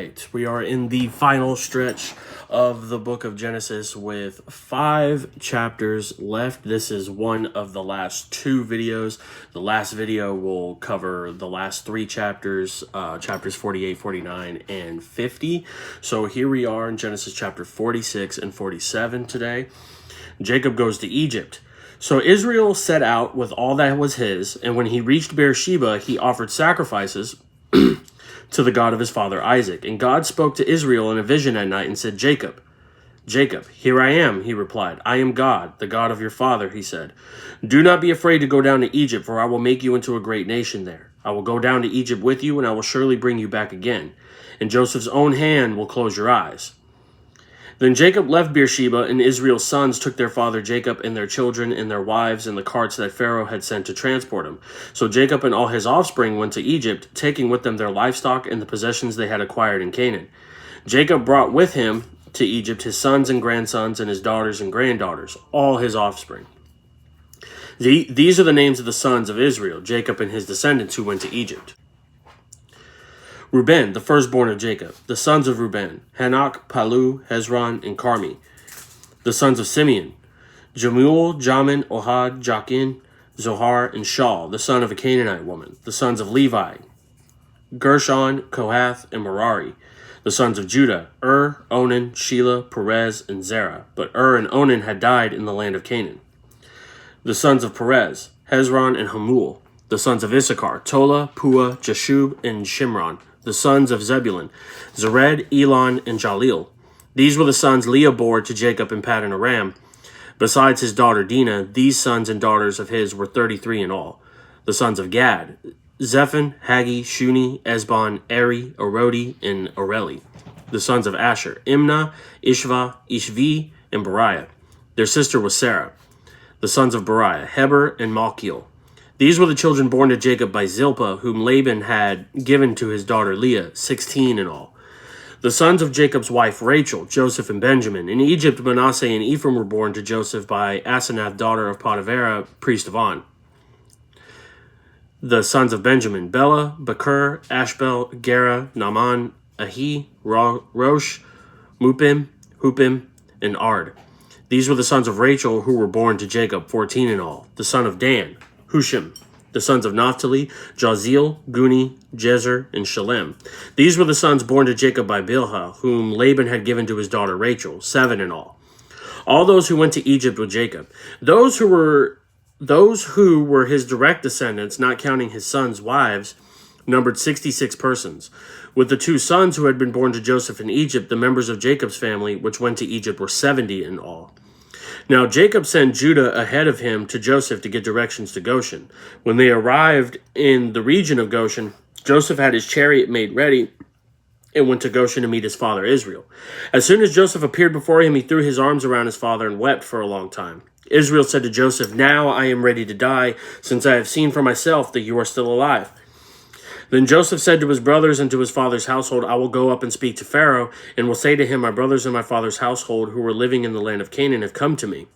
right, we are in the final stretch of the book of Genesis with 5 chapters left. This is one of the last 2 videos. The last video will cover the last 3 chapters, chapters 48, 49, and 50. So here we are in Genesis chapter 46 and 47 today. Jacob goes to Egypt. So Israel set out with all that was his, and when he reached Beersheba, he offered sacrifices to the God of his father Isaac. And God spoke to Israel in a vision at night and said, Jacob, Jacob, here I am, he replied. I am God, the God of your father, he said. Do not be afraid to go down to Egypt, for I will make you into a great nation there. I will go down to Egypt with you, and I will surely bring you back again. And Joseph's own hand will close your eyes. Then Jacob left Beersheba, and Israel's sons took their father Jacob and their children and their wives and the carts that Pharaoh had sent to transport him. So Jacob and all his offspring went to Egypt, taking with them their livestock and the possessions they had acquired in Canaan. Jacob brought with him to Egypt his sons and grandsons and his daughters and granddaughters, all his offspring. These are the names of the sons of Israel, Jacob and his descendants who went to Egypt. Reuben, the firstborn of Jacob, the sons of Reuben, Hanok, Palu, Hezron, and Carmi. The sons of Simeon, Jemuel, Jamin, Ohad, Jachin, Zohar, and Shaul, the son of a Canaanite woman. The sons of Levi, Gershon, Kohath, and Merari. The sons of Judah, Onan, Shelah, Perez, and Zerah. But and Onan had died in the land of Canaan. The sons of Perez, Hezron, and Hamul. The sons of Issachar, Tola, Pua, Jashub, and Shimron. The sons of Zebulun, Zered, Elon, and Jalil. These were the sons Leah bore to Jacob in Paddan Aram. Besides his daughter Dinah, these sons and daughters of his were 33 in all. The sons of Gad, Zephon, Hagi, Shuni, Esbon, Eri, Arodi, and Areli. The sons of Asher, Imnah, Ishva, Ishvi, and Beriah. Their sister was Sarah. The sons of Beriah, Heber, and Malchiel. These were the children born to Jacob by Zilpah, whom Laban had given to his daughter Leah, 16 in all. The sons of Jacob's wife Rachel, Joseph and Benjamin. In Egypt, Manasseh and Ephraim were born to Joseph by Asenath, daughter of Potiphera, priest of On. The sons of Benjamin, Bela, Becher, Ashbel, Gera, Naaman, Ahi, Rosh, Mupim, Hupim, and Ard. These were the sons of Rachel who were born to Jacob, 14 in all. The son of Dan, Hushim. The sons of Naphtali, Jazeel, Guni, Jezer, and Shalem. These were the sons born to Jacob by Bilhah, whom Laban had given to his daughter Rachel, 7 in all. All those who went to Egypt with Jacob, those who were his direct descendants, not counting his sons' wives, numbered 66 persons. With the 2 sons who had been born to Joseph in Egypt, the members of Jacob's family, which went to Egypt, were 70 in all. Now Jacob sent Judah ahead of him to Joseph to get directions to Goshen. When they arrived in the region of Goshen, Joseph had his chariot made ready and went to Goshen to meet his father Israel. As soon as Joseph appeared before him, he threw his arms around his father and wept for a long time. Israel said to Joseph, Now I am ready to die, since I have seen for myself that you are still alive. Then Joseph said to his brothers and to his father's household, I will go up and speak to Pharaoh, and will say to him, My brothers and my father's household, who were living in the land of Canaan, have come to me.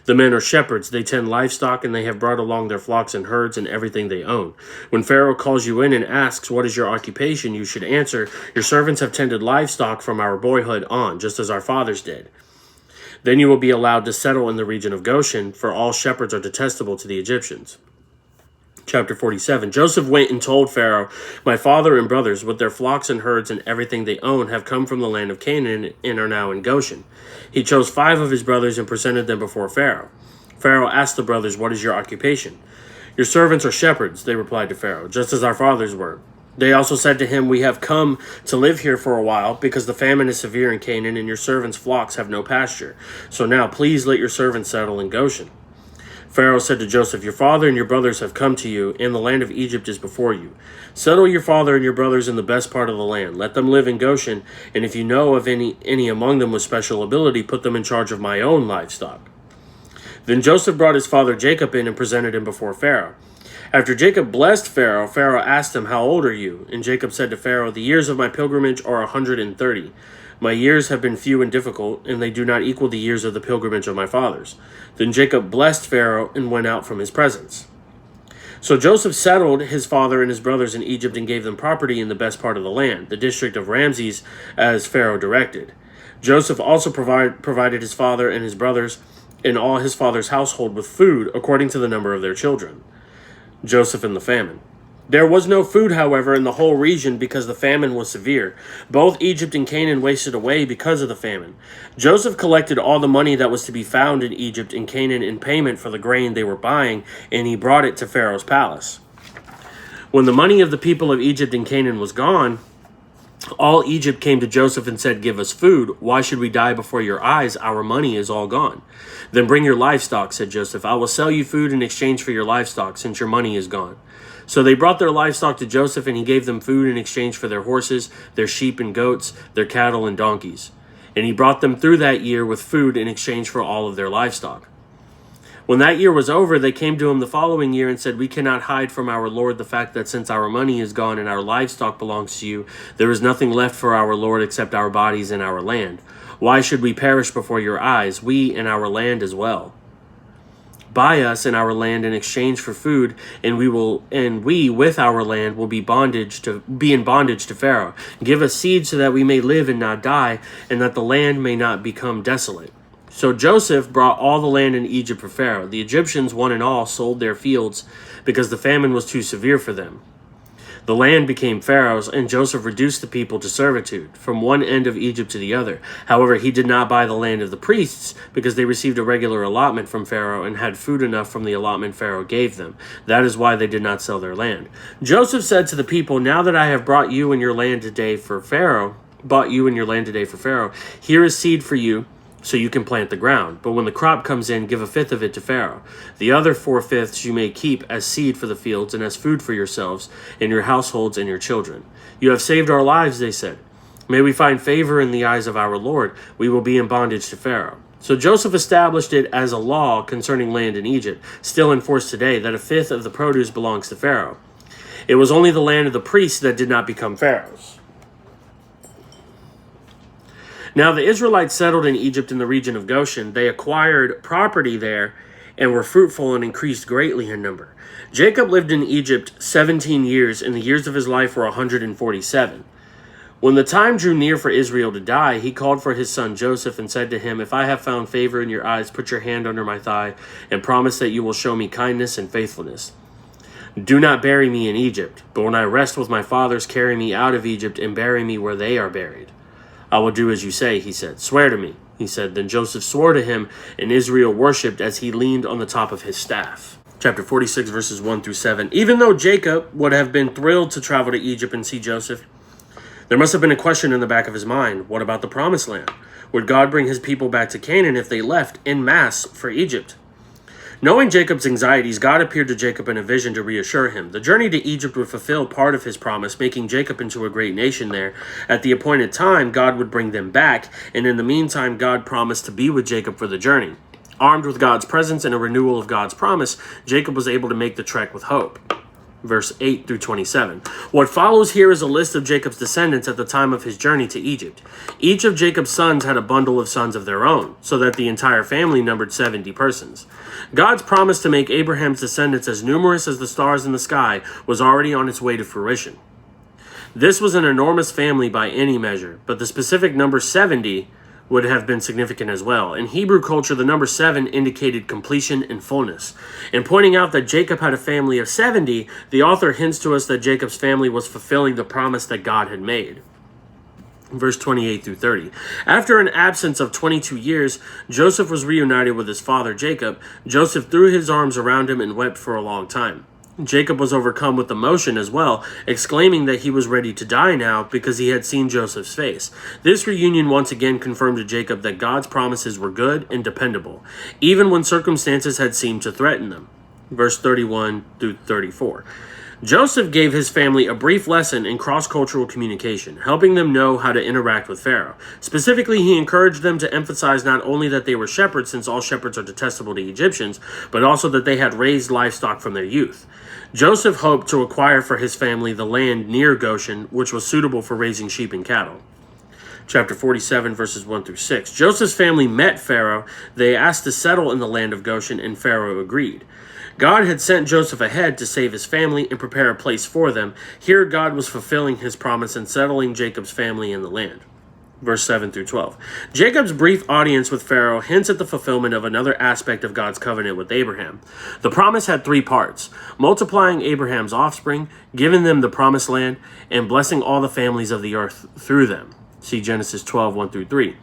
The men are shepherds, they tend livestock, and they have brought along their flocks and herds and everything they own. When Pharaoh calls you in and asks, What is your occupation? You should answer, Your servants have tended livestock from our boyhood on, just as our fathers did. Then you will be allowed to settle in the region of Goshen, for all shepherds are detestable to the Egyptians. Chapter 47. Joseph went and told Pharaoh, My father and brothers, with their flocks and herds and everything they own, have come from the land of Canaan and are now in Goshen. He chose 5 of his brothers and presented them before Pharaoh. Pharaoh asked the brothers, What is your occupation? Your servants are shepherds, they replied to Pharaoh, just as our fathers were. They also said to him, We have come to live here for a while, because the famine is severe in Canaan, and your servants' flocks have no pasture. So now please let your servants settle in Goshen. Pharaoh said to Joseph, Your father and your brothers have come to you, and the land of Egypt is before you. Settle your father and your brothers in the best part of the land. Let them live in Goshen, and if you know of any among them with special ability, put them in charge of my own livestock. Then Joseph brought his father Jacob in and presented him before Pharaoh. After Jacob blessed Pharaoh, Pharaoh asked him, How old are you? And Jacob said to Pharaoh, The years of my pilgrimage are 130. My years have been few and difficult, and they do not equal the years of the pilgrimage of my fathers. Then Jacob blessed Pharaoh and went out from his presence. So Joseph settled his father and his brothers in Egypt and gave them property in the best part of the land, the district of Ramses, as Pharaoh directed. Joseph also provided his father and his brothers and all his father's household with food according to the number of their children. Joseph and the famine. There was no food, however, in the whole region because the famine was severe. Both Egypt and Canaan wasted away because of the famine. Joseph collected all the money that was to be found in Egypt and Canaan in payment for the grain they were buying, and he brought it to Pharaoh's palace. When the money of the people of Egypt and Canaan was gone, all Egypt came to Joseph and said, "Give us food. Why should we die before your eyes? Our money is all gone." "Then bring your livestock," said Joseph. "I will sell you food in exchange for your livestock, since your money is gone." So they brought their livestock to Joseph, and he gave them food in exchange for their horses, their sheep and goats, their cattle and donkeys. And he brought them through that year with food in exchange for all of their livestock. When that year was over, they came to him the following year and said, "We cannot hide from our Lord the fact that since our money is gone and our livestock belongs to you, there is nothing left for our Lord except our bodies and our land. Why should we perish before your eyes, we and our land as well? Buy us and our land in exchange for food, and we with our land will be in bondage to Pharaoh. Give us seed so that we may live and not die, and that the land may not become desolate." So Joseph brought all the land in Egypt for Pharaoh. The Egyptians, one and all, sold their fields because the famine was too severe for them. The land became Pharaoh's, and Joseph reduced the people to servitude, from one end of Egypt to the other. However, he did not buy the land of the priests, because they received a regular allotment from Pharaoh and had food enough from the allotment Pharaoh gave them. That is why they did not sell their land. Joseph said to the people, "Now that I have brought you and your land today for Pharaoh, here is seed for you, so you can plant the ground. But when the crop comes in, give a fifth of it to Pharaoh. The other 4/5 you may keep as seed for the fields and as food for yourselves and your households and your children." "You have saved our lives," they said. "May we find favor in the eyes of our Lord. We will be in bondage to Pharaoh." So Joseph established it as a law concerning land in Egypt, still in force today, that a fifth of the produce belongs to Pharaoh. It was only the land of the priests that did not become Pharaoh's. Now the Israelites settled in Egypt in the region of Goshen. They acquired property there and were fruitful and increased greatly in number. Jacob lived in Egypt 17 years, and the years of his life were 147. When the time drew near for Israel to die, he called for his son Joseph and said to him, "If I have found favor in your eyes, put your hand under my thigh and promise that you will show me kindness and faithfulness. Do not bury me in Egypt, but when I rest with my fathers, carry me out of Egypt and bury me where they are buried." "I will do as you say," he said. "Swear to me," he said. Then Joseph swore to him, and Israel worshipped as he leaned on the top of his staff. Chapter 46, verses 1 through 7. Even though Jacob would have been thrilled to travel to Egypt and see Joseph, there must have been a question in the back of his mind. What about the promised land? Would God bring his people back to Canaan if they left en masse for Egypt? Knowing Jacob's anxieties, God appeared to Jacob in a vision to reassure him. The journey to Egypt would fulfill part of his promise, making Jacob into a great nation there. At the appointed time, God would bring them back, and in the meantime, God promised to be with Jacob for the journey. Armed with God's presence and a renewal of God's promise, Jacob was able to make the trek with hope. Verse 8 through 27. What follows here is a list of Jacob's descendants at the time of his journey to Egypt. Each of Jacob's sons had a bundle of sons of their own, so that the entire family numbered 70 persons. God's promise to make Abraham's descendants as numerous as the stars in the sky was already on its way to fruition. This was an enormous family by any measure, but the specific number 70 would have been significant as well. In Hebrew culture, the number 7 indicated completion and fullness. In pointing out that Jacob had a family of 70, the author hints to us that Jacob's family was fulfilling the promise that God had made. Verse 28 through 30. After an absence of 22 years, Joseph was reunited with his father Jacob. Joseph threw his arms around him and wept for a long time. Jacob was overcome with emotion as well, exclaiming that he was ready to die now because he had seen Joseph's face. This reunion once again confirmed to Jacob that God's promises were good and dependable, even when circumstances had seemed to threaten them. Verse 31 through 34. Joseph gave his family a brief lesson in cross-cultural communication, helping them know how to interact with Pharaoh. Specifically, he encouraged them to emphasize not only that they were shepherds, since all shepherds are detestable to Egyptians, but also that they had raised livestock from their youth. Joseph hoped to acquire for his family the land near Goshen, which was suitable for raising sheep and cattle. Chapter 47, verses 1 through 6. Joseph's family met Pharaoh. They asked to settle in the land of Goshen, and Pharaoh agreed. God had sent Joseph ahead to save his family and prepare a place for them. Here God was fulfilling his promise and settling Jacob's family in the land. Verse 7 through 12. Jacob's brief audience with Pharaoh hints at the fulfillment of another aspect of God's covenant with Abraham. The promise had three parts: multiplying Abraham's offspring, giving them the promised land, and blessing all the families of the earth through them. See Genesis 12, 1 through 3.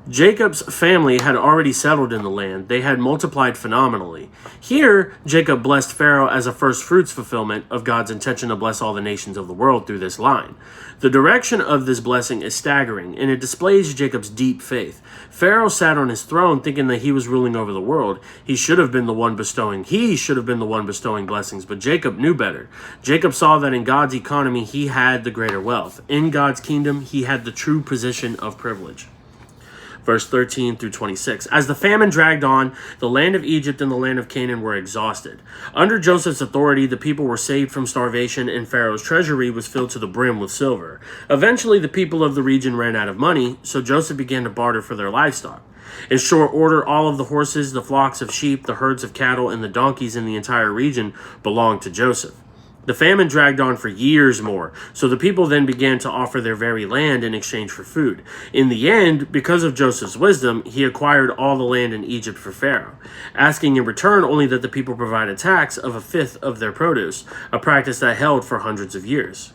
Jacob's family had already settled in the land. They had multiplied phenomenally. Here, Jacob blessed Pharaoh as a first fruits fulfillment of God's intention to bless all the nations of the world through this line. The direction of this blessing is staggering, and it displays Jacob's deep faith. Pharaoh sat on his throne thinking that he was ruling over the world. He should have been the one bestowing blessings, but Jacob knew better. Jacob saw that in God's economy, he had the greater wealth. In God's kingdom, he had the true position of privilege. Verse 13 through 26. As the famine dragged on, the land of Egypt and the land of Canaan were exhausted. Under Joseph's authority, the people were saved from starvation, and Pharaoh's treasury was filled to the brim with silver. Eventually, the people of the region ran out of money, so Joseph began to barter for their livestock. In short order, all of the horses, the flocks of sheep, the herds of cattle, and the donkeys in the entire region belonged to Joseph. The famine dragged on for years more, so the people then began to offer their very land in exchange for food. In the end, because of Joseph's wisdom, he acquired all the land in Egypt for Pharaoh, asking in return only that the people provide a tax of 1/5 of their produce, a practice that held for hundreds of years.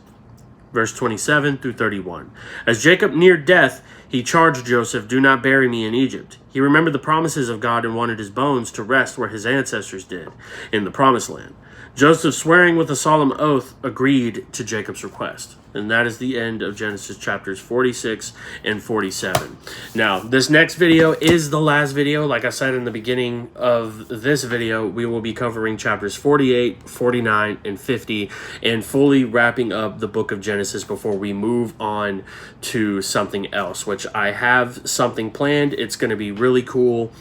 Verse 27 through 31. As Jacob neared death, he charged Joseph, "Do not bury me in Egypt." He remembered the promises of God and wanted his bones to rest where his ancestors did, in the promised land. Joseph, swearing with a solemn oath, agreed to Jacob's request. And that is the end of Genesis chapters 46 and 47. Now, this next video is the last video. Like I said in the beginning of this video, we will be covering chapters 48, 49, and 50, and fully wrapping up the book of Genesis before we move on to something else, which I have something planned. It's going to be really cool.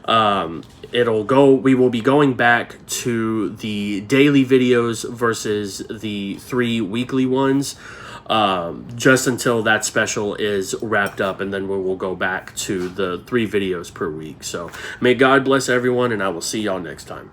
We will be going back to the daily videos versus the 3 weekly ones, just until that special is wrapped up, and then we will go back to the 3 videos per week. So may God bless everyone, and I will see y'all next time.